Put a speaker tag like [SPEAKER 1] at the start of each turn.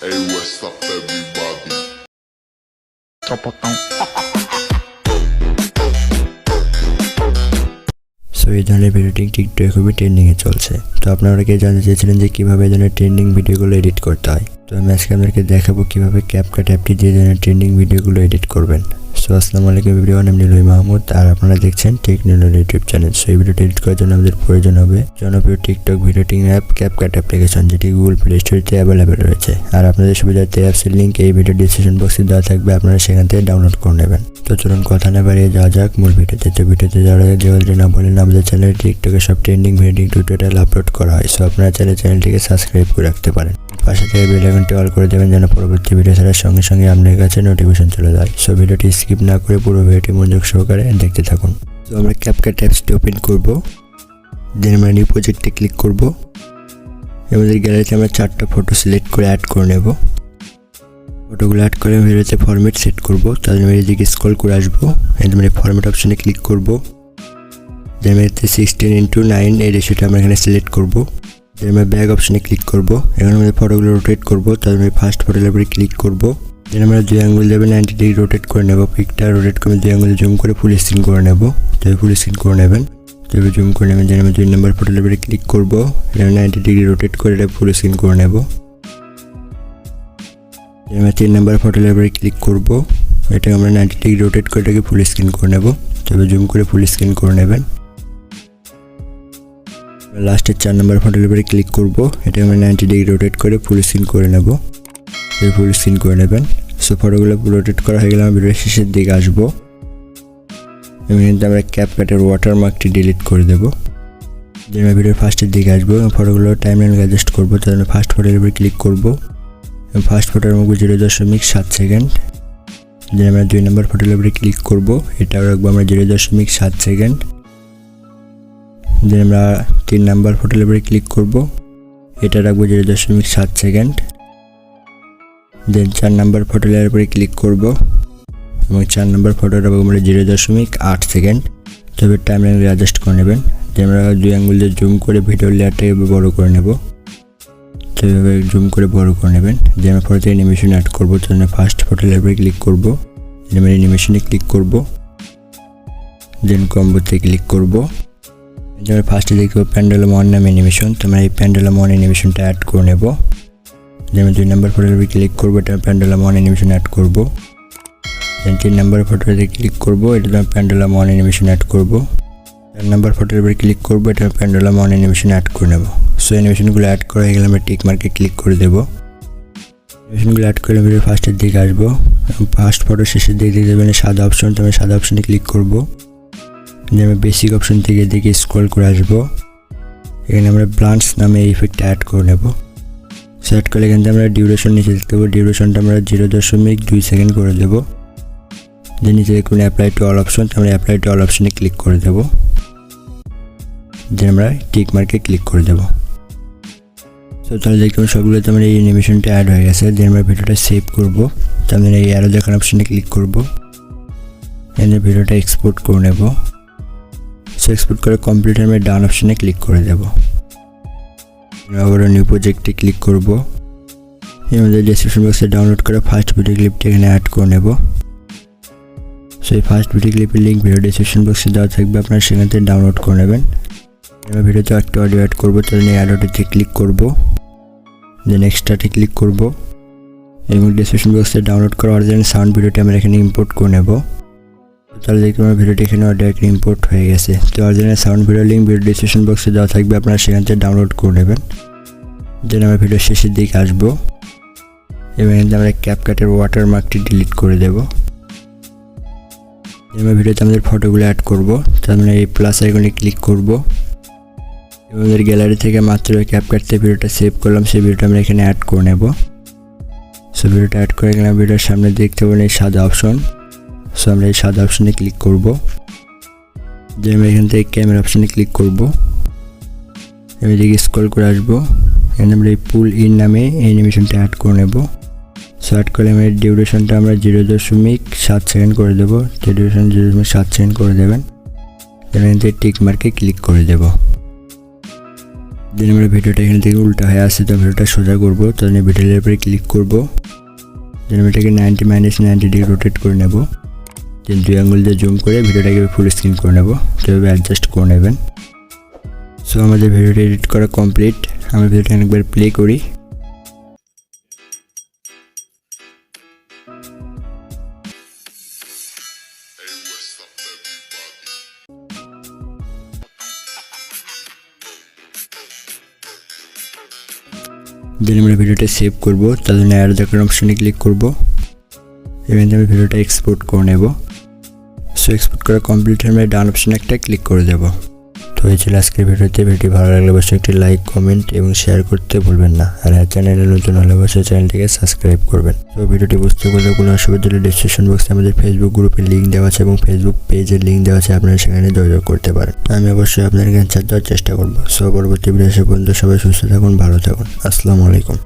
[SPEAKER 1] Hey, what's up, everybody?
[SPEAKER 2] So এই ধরনের ভিডিওটি টিকটকে খুবই ট্রেন্ডিংয়ে চলছে। তো আপনারা অনেকে জানতে চেয়েছিলেন যে কীভাবে এই ধরনের ট্রেন্ডিং ভিডিওগুলো এডিট করতে হয়। তো আমি আজকে আপনাদেরকে দেখাবো কীভাবে ক্যাপকাট অ্যাপটি দিয়ে ধরনের ট্রেন্ডিং ভিডিওগুলো এডিট করবেন। সো আসসালামু আলাইকুম এভরিওয়ান, আমি নিলয় মাহমুদ আর আপনারা দেখছেন techno Niloy YouTube channel. So এই ভিডিওটি এডিট করার জন্য আমাদের প্রয়োজন হবে জনপ্রিয় TikTok video editing app CapCut application, যেটি গুগল প্লে স্টোরে অ্যাভেলেবেল রয়েছে। আর আপনাদের সুবিধার্থে অ্যাপসের লিঙ্ক এই ভিডিও ডিসক্রিপশন বক্সে দেওয়া থাকবে, আপনারা সেখান থেকে ডাউনলোড করে নেবেন। তো চলুন কথা না বাড়িয়ে যাওয়া যাক মূল ভিডিওতে। তো ভিডিওতে যাওয়ার আগে যেগুলো না বলেন, আমাদের চ্যানেলে টিকটকে সব ট্রেন্ডিং ভিডিও টিউটোরিয়াল আপলোড করা হয়। সো আপনারা চাইলে চ্যানেলটিকে সাবস্ক্রাইব করে রাখতে পারেন। পাশে থেকে বেল আইকনটি অল করে দেবেন যেন পরবর্তী ভিডিও ছাড়ার সঙ্গে সঙ্গে আপনার কাছে নোটিফিকেশন চলে যায়। সো ভিডিওটি স্কিপ না করে পুরো ভিডিওটি মনোযোগ সহকারে দেখতে থাকুন। তো আমরা ক্যাপকাট অ্যাপসটি ওপেন করব, দেন আমরা নিউ প্রজেক্টে ক্লিক করব। আমাদের গ্যালারিতে আমরা 4টা ফটো সিলেক্ট করে অ্যাড করে নেব। ফটোগুলো অ্যাড করে ভিডিওতে ফরম্যাট সেট করব। তাহলে আমি এদিকে স্ক্রল করে আসবো, এখানে ফরম্যাট অপশনে ক্লিক করব। দেন আমি 16:9 এই রেশিওটা আমরা এখানে সিলেক্ট করব। দেন আমরা ব্যাক অপশনে ক্লিক করব। এখানে আমাদের ফটোগুলো রোটেট করব। তাহলে আমি ফার্স্ট ফটোর উপরে ক্লিক করব। দেন আমরা 2 আঙ্গুল দেবে 90 ডিগ্রি রোটেট করে নেব। পিকটা রোটেট করে 2 আঙ্গুল জুম করে ফুল স্ক্রিন করে নেব। তো ফুল স্ক্রিন করে নেবেন, তবে জুম করে নেবেন। দেন আমি 2 নম্বর ফটোর উপরে ক্লিক করব। এখানে 90 ডিগ্রি রোটেট করে এটা ফুল স্ক্রিন করে নেব। আমরা 3 নম্বর ফটোর উপরে ক্লিক করব। এটা আমরা 90 ডিগ্রি রোটেট করে এটাকে ফুল স্ক্রিন করে নেব। তবে জুম করে ফুল স্ক্রিন করে নেবেন। লাস্টের 4 নম্বর ফটোর উপরে ক্লিক করব। এটা আমরা 90 ডিগ্রি রোটেট করে ফুল স্ক্রিন করে নেব। তবে ফুল স্ক্রিন করে নেবেন। সো ফটোগুলো রোটেট করা হয়ে গেলে আমরা ভিডিওর শেষের দিকে আসবো। এবং কিন্তু আমরা ক্যাপকাটের ওয়াটারমার্কটি ডিলিট করে দেবো। দেন আমরা ভিডিওর ফার্স্টের দিকে আসবো এবং ফটোগুলো টাইমলাইন অ্যাডজাস্ট করবো। তাহলে আমি ফার্স্ট ফটোর উপরে ক্লিক করব। এবং ফার্স্ট ফটোর মধ্যে 0.7 সেকেন্ড। দেন আমরা 2 নম্বর ফটোর উপরে ক্লিক করব। এটাও রাখবো আমরা 0.7 সেকেন্ড। দেন আমরা 3 নম্বর ফটোর উপরে ক্লিক করব। এটা রাখবো 0.7 সেকেন্ড। দেন 4 নম্বর ফটোর উপরে ক্লিক করব এবং 4 নম্বর ফটো রাখবো আমরা 0.8 সেকেন্ড। তবে টাইমলাইন অ্যাডজাস্ট করে নেবেন। যে আমরা 2 আঙ্গুল দিয়ে জুম করে ভিডিওর লেয়ারটাকে বড় করে নেব। তো এভাবে জুম করে বড় করে নেবেন। যে আমরা ফটোতে অ্যানিমেশন অ্যাড করবো, তাহলে ফার্স্ট ফটোর উপরে ক্লিক করব। দেন আমরা অ্যানিমেশনে ক্লিক করব। দেন কম্বোতে ক্লিক করব। আমরা ফার্স্টে দেখবো প্যান্ডেলাম অন নামে অ্যানিমেশন। তো আমরা এই প্যান্ডেলাম অন অ্যানিমেশনটা অ্যাড করে নেব। দেন আমি 2 নম্বর ফটোর উপরে ক্লিক করবো, এটা প্যান্ডেলাম অন অ্যানিমেশন অ্যাড করব। দেন 3 নম্বর ফটোতে ক্লিক করব, এটা আমি প্যান্ডেলাম অন অ্যানিমেশন অ্যাড করব। 4 নম্বর ফটোর উপরে ক্লিক করব, এটা প্যান্ডেলাম অন অ্যানিমেশন অ্যাড করে নেব। সো অ্যানিমেশনগুলো অ্যাড করা হয়ে গেলে আমরা টিক মার্কে ক্লিক করে দেব। অ্যানিমেশনগুলো অ্যাড করে ভিডিও ফার্স্টের দিকে আসবো এবং ফার্স্ট ফটো শেষের দিকে দিয়ে দেবেন সাদা অপশন। তো আমি সাদা অপশনে ক্লিক করব। দেন আমি বেসিক অপশন থেকে এদিকে স্ক্রল করে আসবো। এখানে আমরা ব্লান্টস নামে এই ইফেক্টটা অ্যাড করে নেব। সো অ্যাড করলে এখান থেকে আমরা ডিউরেশন নিচে দেখতে পাবো। ডিউরেশনটা আমরা 0.2 সেকেন্ড করে দেব। দেন নিচে দেখুন অ্যাপ্লাই টু অল অপশন। আমরা অ্যাপ্লাই টু অল অপশনে ক্লিক করে দেব। দেন আমরা টিক মার্কে ক্লিক করে দেব। সো তাহলে দেখুন সবগুলোতে আমরা এই অ্যানিমেশনটা অ্যাড হয়ে গেছে। দেন আমরা ভিডিওটা সেভ করব। তো আমরা এই অ্যারো দেখার অপশনে ক্লিক করব। এখানে ভিডিওটা এক্সপোর্ট করে নেব। সো এক্সপোর্ট করে কমপ্লিট আমরা ডান অপশনে ক্লিক করে দেব। আবার নিউ প্রজেক্টে ক্লিক করব। আমাদের ডেসক্রিপশন বক্সে ডাউনলোড করা ফার্স্ট ভিডিও ক্লিপটা এখানে অ্যাড করে নেব। সো এই ফার্স্ট ভিডিও ক্লিপের লিঙ্ক ভিডিও ডেসক্রিপশন বক্সে দেওয়া থাকবে, আপনারা সেখান থেকে ডাউনলোড করে নেবেন। আমরা ভিডিওতে একটা অডিও অ্যাড করবো, তাহলে এই অডিওতে ক্লিক করব। দেন এক্সট্রাতে ক্লিক করব এবং ডেসক্রিপশন বক্সে ডাউনলোড করা অরিজিনাল সাউন্ড ভিডিওটি আমরা এখানে ইম্পোর্ট করে নেব। তাহলে দেখুন আমার ভিডিওটি এখানে অডিও ইম্পোর্ট হয়ে গেছে। তো original sound video link video description বক্সে দেওয়া থাকবে, আপনারা সেখান থেকে ডাউনলোড করে নেবেন। দেন আমরা ভিডিওর শেষের দিকে আসবো এবং আমরা ক্যাপকাটের ওয়াটারমার্কটি ডিলিট করে দেব। আমরা ভিডিওতে আমাদের ফটোগুলো অ্যাড করব। তো আমরা এই প্লাস আইকনে ক্লিক করব এবং আমাদের গ্যালারি থেকে মাত্র ক্যাপকাট থেকে ভিডিওটা সেভ করলাম, সেই ভিডিওটা আমরা এখানে অ্যাড করে নেব। সো ভিডিওটা অ্যাড করে গেলাম। ভিডিওর সামনে দেখতে পাবেন এই সাদা অপশন। সো আমরা এই সাদা অপশনে ক্লিক করব। যে আমরা এখান থেকে ক্যামেরা অপশনে ক্লিক করব। আমি এদিকে স্ক্রল করে আসবো। এখানে আমরা এই পুল ইন নামে এই অ্যানিমেশনটা অ্যাড করে নেব। সো অ্যাড করে আমরা ডিউরেশনটা আমরা 0.7 সেকেন্ড করে দেবো। ডিউরেশন 0.7 সেকেন্ড করে দেবেন। এখান থেকে টিক মার্কে ক্লিক করে দেব। দেন আমরা ভিডিওটা এখান থেকে উল্টা হয়ে আসছে, তো ভিডিওটা সোজা করবো। তো আমি ভিডিওর উপরে ক্লিক করবো। দেন আমি এটাকে 90 রোটেট করে নেব। দেন 2 আঙ্গুল দিয়ে জুম করে ভিডিওটাকে ফুল স্ক্রিন করে নেব। তো এভাবে অ্যাডজাস্ট করে নেবেন। সো আমাদের ভিডিওটা এডিট করা কমপ্লিট। আমরা ভিডিওটা একবার প্লে করি। দেন আমরা ভিডিওটা সেভ করব। তার জন্য অ্যাড দ্য অপশনে ক্লিক করব। এখান থেকে আমি ভিডিওটা এক্সপোর্ট করে নেব। সো এক্সপোর্ট করা কমপ্লিট হলে আমরা ডান অপশনে একটা ক্লিক করে দেব। তো এই ছিল আজকের ভিডিওতে। ভিডিওটি ভালো লাগলে অবশ্যই একটি লাইক, কমেন্ট এবং শেয়ার করতে ভুলবেন না। আর চ্যানেলে নতুন হলে অবশ্যই চ্যানেলটিকে সাবস্ক্রাইব করবেন। তো ভিডিওটি বুঝতে পারলে কোনো অসুবিধা হলে ডিসক্রিপশন বক্সে আমাদের ফেসবুক গ্রুপের লিঙ্ক দেওয়া আছে এবং ফেসবুক পেজের লিঙ্ক দেওয়া আছে, আপনারা সেখানে যোগাযোগ করতে পারেন। আমি অবশ্যই আপনার অ্যান্সার দেওয়ার চেষ্টা করবো। সো পরবর্তী ভিডিও এসে পর্যন্ত সবাই সুস্থ থাকুন, ভালো থাকুন। আসসালামু আলাইকুম।